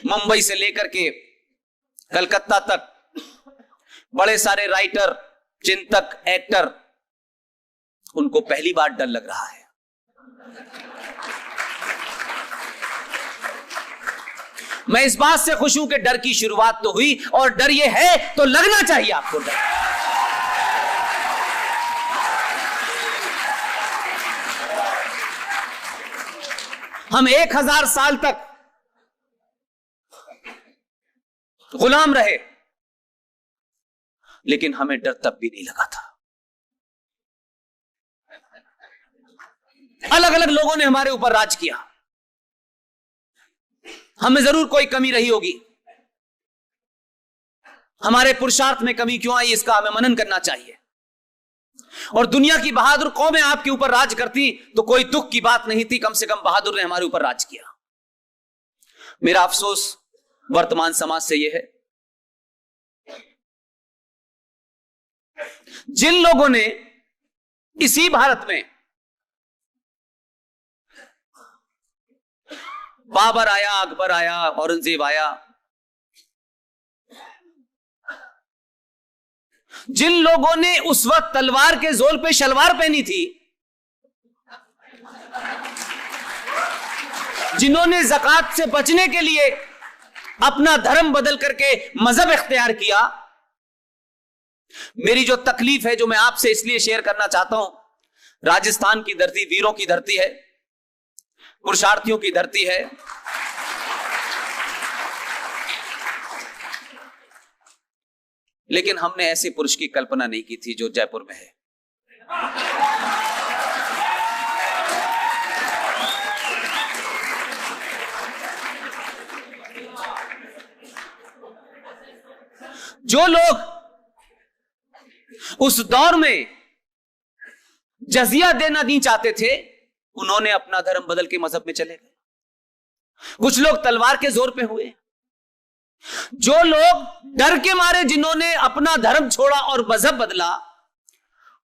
मुंबई से लेकर के कलकत्ता तक बड़े सारे राइटर, चिंतक, एक्टर, उनको पहली बार डर लग रहा है। मैं इस बात से खुश हूं कि डर की शुरुआत तो हुई, और डर ये है तो लगना चाहिए आपको डर। हम 1000 साल तक गुलाम रहे, लेकिन हमें डर तब भी नहीं लगा था। अलग अलग लोगों ने हमारे ऊपर राज किया, हमें जरूर कोई कमी रही होगी। हमारे पुरुषार्थ में कमी क्यों आई, इसका हमें मनन करना चाहिए। और दुनिया की बहादुर कौमें आपके ऊपर राज करती तो कोई दुख की बात नहीं थी, कम से कम बहादुर ने हमारे ऊपर राज किया। मेरा अफसोस वर्तमान समाज से यह है, जिन लोगों ने इसी भारत में बाबर आया, अकबर आया, औरंगजेब आया, जिन लोगों ने उस वक्त तलवार के जोर पे शलवार पहनी थी, जिन्होंने ज़कात से बचने के लिए अपना धर्म बदल करके मजहब इख्तियार किया, मेरी जो तकलीफ है, जो मैं आपसे इसलिए शेयर करना चाहता हूं, राजस्थान की धरती वीरों की धरती है, पुरुषार्थियों की धरती है। लेकिन हमने ऐसे पुरुष की कल्पना नहीं की थी जो जयपुर में है। जो लोग उस दौर में जजिया देना नहीं चाहते थे, उन्होंने अपना धर्म बदल के मजहब में चले गए। कुछ लोग तलवार के जोर पे हुए। जो लोग डर के मारे, जिन्होंने अपना धर्म छोड़ा और मजहब बदला,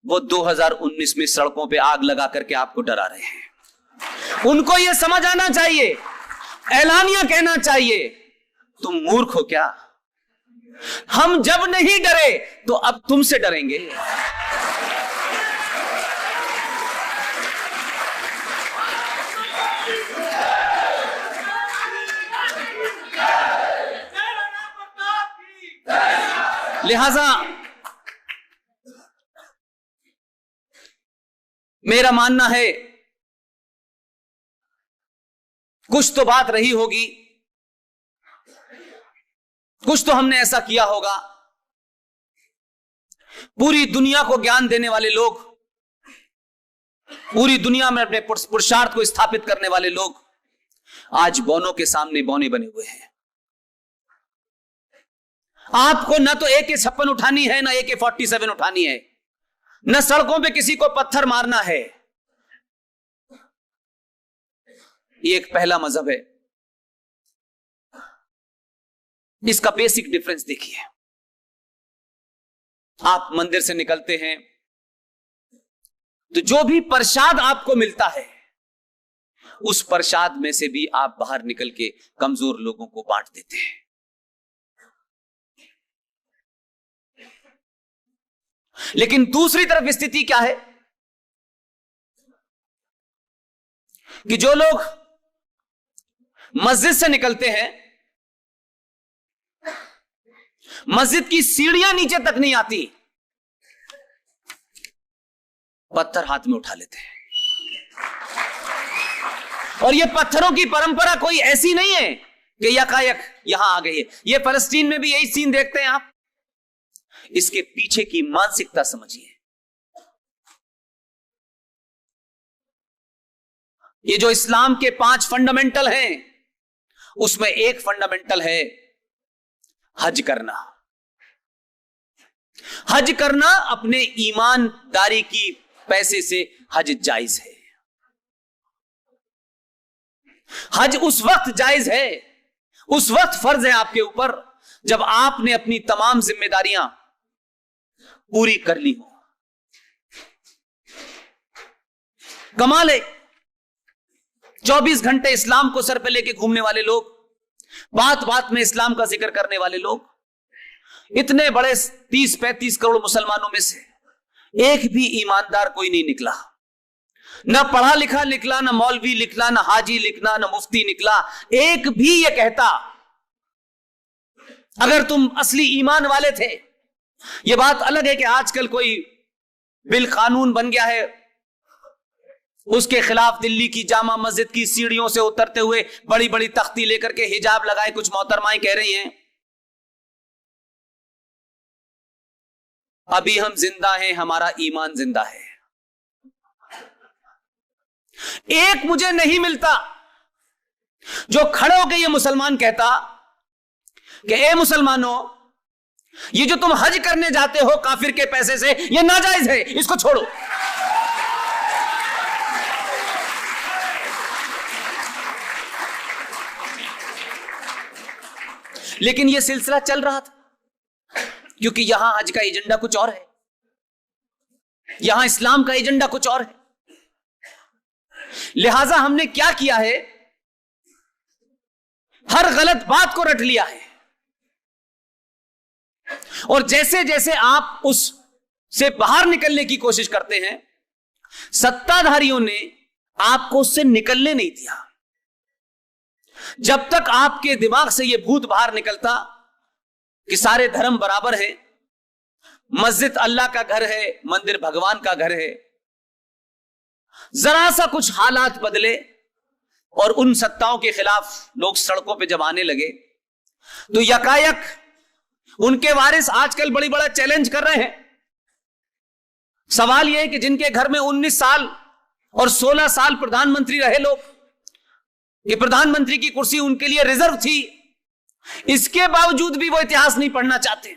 वो 2019 में सड़कों पे आग लगा करके आपको डरा रहे हैं। उनको यह समझ आना चाहिए, ऐलानिया कहना चाहिए, तुम मूर्ख हो क्या? हम जब नहीं डरे तो अब तुमसे डरेंगे। लिहाजा मेरा मानना है, कुछ तो बात रही होगी, कुछ तो हमने ऐसा किया होगा। पूरी दुनिया को ज्ञान देने वाले लोग, पूरी दुनिया में अपने पुरुषार्थ को स्थापित करने वाले लोग आज बौनों के सामने बौने बने हुए हैं। आपको न तो AK-56 उठानी है, न AK-47 उठानी है, न सड़कों पे किसी को पत्थर मारना है। ये एक पहला मजहब है। इसका बेसिक डिफरेंस देखिए। आप मंदिर से निकलते हैं तो जो भी प्रसाद आपको मिलता है, उस प्रसाद में से भी आप बाहर निकल के कमजोर लोगों को बांट देते हैं। लेकिन दूसरी तरफ स्थिति क्या है कि जो लोग मस्जिद से निकलते हैं, मस्जिद की सीढ़ियां नीचे तक नहीं आती, पत्थर हाथ में उठा लेते हैं। और ये पत्थरों की परंपरा कोई ऐसी नहीं है कि यकायक यहां आ गई है। ये फलस्तीन में भी यही सीन देखते हैं आप। इसके पीछे की मानसिकता समझिए। ये जो इस्लाम के 5 फंडामेंटल हैं, उसमें एक फंडामेंटल है हज करना। हज करना अपने ईमानदारी की पैसे से हज जायज है। हज उस वक्त जायज है, उस वक्त फर्ज है आपके ऊपर जब आपने अपनी तमाम जिम्मेदारियां पूरी कर ली हो। कमाल है, 24 घंटे इस्लाम को सर पे लेके घूमने वाले लोग बात बात में इस्लाम का जिक्र करने वाले लोग, इतने बड़े 30-35 करोड़ मुसलमानों में से एक भी ईमानदार कोई नहीं निकला। ना पढ़ा लिखा निकला, ना मौलवी निकला, ना हाजी निकला, ना मुफ्ती निकला। एक भी ये कहता अगर तुम असली ईमान वाले थे। ये बात अलग है कि आजकल कोई बिल कानून बन गया है, उसके खिलाफ दिल्ली की जामा मस्जिद की सीढ़ियों से उतरते हुए बड़ी बड़ी तख्ती लेकर के हिजाब लगाए कुछ मोहतरमाएं कह रही हैं अभी हम जिंदा हैं, हमारा ईमान जिंदा है। एक मुझे नहीं मिलता जो खड़े होकर ये मुसलमान कहता कि ए मुसलमानों, ये जो तुम हज करने जाते हो काफिर के पैसे से, ये नाजायज है, इसको छोड़ो। लेकिन यह सिलसिला चल रहा था क्योंकि यहां हज का एजेंडा कुछ और है, यहां इस्लाम का एजेंडा कुछ और है। लिहाजा हमने क्या किया है, हर गलत बात को रट लिया है और जैसे जैसे आप उस से बाहर निकलने की कोशिश करते हैं, सत्ताधारियों ने आपको उससे निकलने नहीं दिया। जब तक आपके दिमाग से यह भूत बाहर निकलता कि सारे धर्म बराबर है, मस्जिद अल्लाह का घर है, मंदिर भगवान का घर है, जरा सा कुछ हालात बदले और उन सत्ताओं के खिलाफ लोग सड़कों पे जब आने लगे तो यकायक उनके वारिस आजकल बड़ी बड़ा चैलेंज कर रहे हैं। सवाल यह है कि जिनके घर में 19 साल और 16 साल प्रधानमंत्री रहे लोग, कि प्रधानमंत्री की कुर्सी उनके लिए रिजर्व थी, इसके बावजूद भी वो इतिहास नहीं पढ़ना चाहते।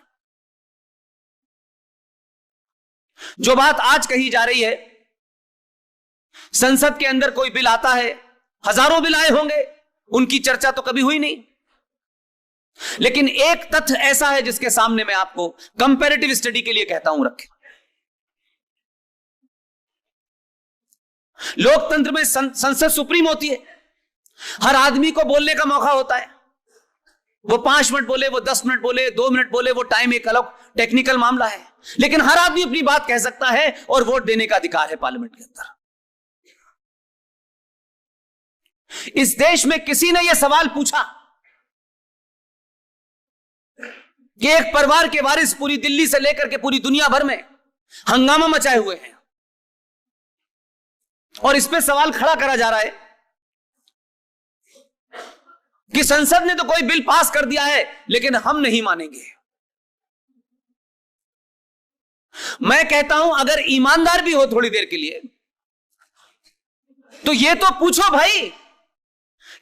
जो बात आज कही जा रही है, संसद के अंदर कोई बिल आता है, हजारों बिल आए होंगे, उनकी चर्चा तो कभी हुई नहीं। लेकिन एक तथ्य ऐसा है जिसके सामने मैं आपको कंपैरेटिव स्टडी के लिए कहता हूं, रखें। लोकतंत्र में संसद सुप्रीम होती है, हर आदमी को बोलने का मौका होता है। वो 5 मिनट बोले, वो 10 मिनट बोले, 2 मिनट बोले, वो टाइम एक अलग टेक्निकल मामला है, लेकिन हर आदमी अपनी बात कह सकता है और वोट देने का अधिकार है पार्लियामेंट के अंदर। इस देश में किसी ने यह सवाल पूछा कि एक परिवार के वारिस पूरी दिल्ली से लेकर के पूरी दुनिया भर में हंगामा मचाए हुए हैं और इस पे सवाल खड़ा करा जा रहा है कि संसद ने तो कोई बिल पास कर दिया है लेकिन हम नहीं मानेंगे। मैं कहता हूं अगर ईमानदार भी हो थोड़ी देर के लिए तो यह तो पूछो भाई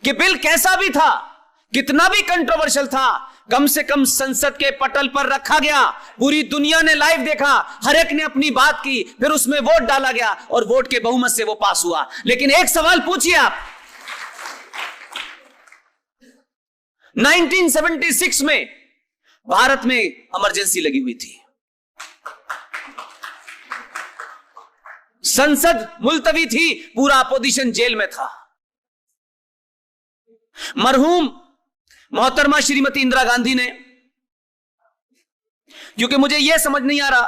कि बिल कैसा भी था, कितना भी कंट्रोवर्शियल था, कम से कम संसद के पटल पर रखा गया, पूरी दुनिया ने लाइव देखा, हर एक ने अपनी बात की, फिर उसमें वोट डाला गया और वोट के बहुमत से वो पास हुआ। लेकिन एक सवाल पूछिए आप, 1976 में भारत में इमरजेंसी लगी हुई थी, संसद मुलतवी थी, पूरा अपोजिशन जेल में था। मरहूम मोहतरमा श्रीमती इंदिरा गांधी ने, क्योंकि मुझे यह समझ नहीं आ रहा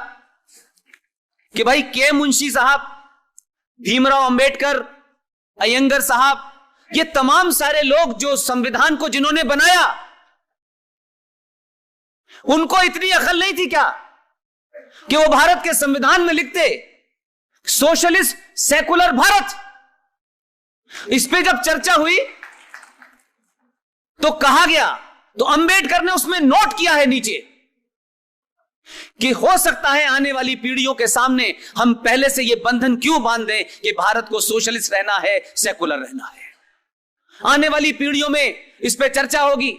कि भाई के मुंशी साहब, भीमराव अंबेडकर, अयंगर साहब, ये तमाम सारे लोग जो संविधान को जिन्होंने बनाया, उनको इतनी अकल नहीं थी क्या कि वो भारत के संविधान में लिखते सोशलिस्ट सेकुलर भारत। इस पे जब चर्चा हुई तो कहा गया, तो अंबेडकर ने उसमें नोट किया है नीचे कि हो सकता है आने वाली पीढ़ियों के सामने हम पहले से यह बंधन क्यों बांध दें कि भारत को सोशलिस्ट रहना है, सेकुलर रहना है। आने वाली पीढ़ियों में इस पे चर्चा होगी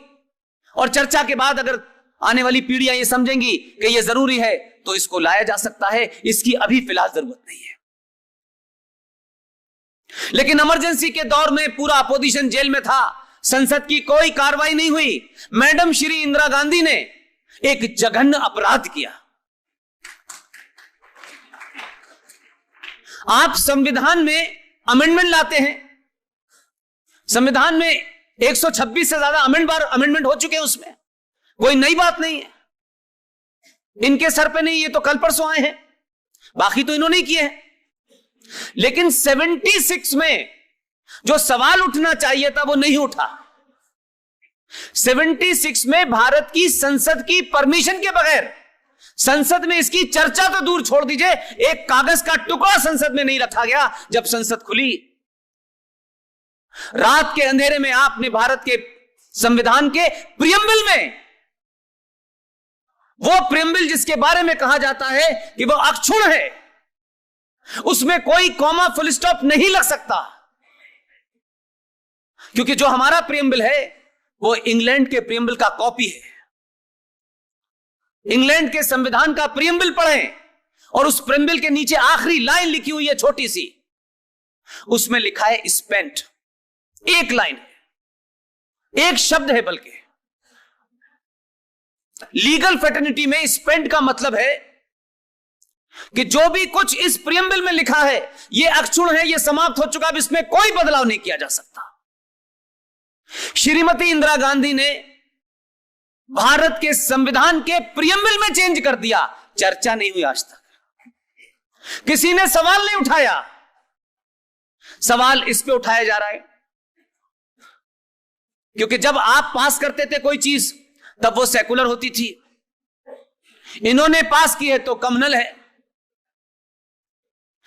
और चर्चा के बाद अगर आने वाली पीढ़ियां ये समझेंगी कि यह जरूरी है तो इसको लाया जा सकता है, इसकी अभी फिलहाल जरूरत नहीं है। लेकिन इमरजेंसी के दौर में पूरा अपोजिशन जेल में था, संसद की कोई कार्रवाई नहीं हुई। मैडम श्री इंदिरा गांधी ने एक जघन्य अपराध किया। आप संविधान में अमेंडमेंट लाते हैं, संविधान में 126 से ज्यादा अमेंडमेंट हो चुके हैं, उसमें कोई नई बात नहीं है। इनके सर पे नहीं, ये तो कल परसों आए हैं, बाकी तो इन्होंने ही किए हैं। लेकिन 76 में जो सवाल उठना चाहिए था वो नहीं उठा। 76 में भारत की संसद की परमिशन के बगैर, संसद में इसकी चर्चा तो दूर छोड़ दीजिए, एक कागज का टुकड़ा संसद में नहीं रखा गया। जब संसद खुली, रात के अंधेरे में आपने भारत के संविधान के प्रियम्बल में, वो प्रियम्बल जिसके बारे में कहा जाता है कि वो अक्षुण्ण है, उसमें कोई कॉमा फुल स्टॉप नहीं लग सकता, क्योंकि जो हमारा प्रियम्बल है वो इंग्लैंड के प्रियम्बल का कॉपी है। इंग्लैंड के संविधान का प्रियम्बल पढ़ें और उस प्रियम्बल के नीचे आखिरी लाइन लिखी हुई है छोटी सी, उसमें लिखा है स्पेंट। एक लाइन है, एक शब्द है, बल्कि लीगल फेटर्निटी में स्पेंट का मतलब है कि जो भी कुछ इस प्रियम्बल में लिखा है यह अक्षुण्ण है, यह समाप्त हो चुका, अब इसमें कोई बदलाव नहीं किया जा सकता। श्रीमती इंदिरा गांधी ने भारत के संविधान के प्रियम्बल में चेंज कर दिया, चर्चा नहीं हुई आज तक, किसी ने सवाल नहीं उठाया। सवाल इस पे उठाया जा रहा है क्योंकि जब आप पास करते थे कोई चीज तब वो सेकुलर होती थी, इन्होंने पास की है तो कम्युनल है।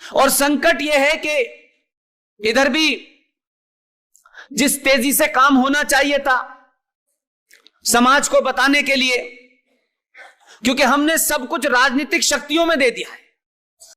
और संकट यह है कि इधर भी जिस तेजी से काम होना चाहिए था समाज को बताने के लिए, क्योंकि हमने सब कुछ राजनीतिक शक्तियों में दे दिया है,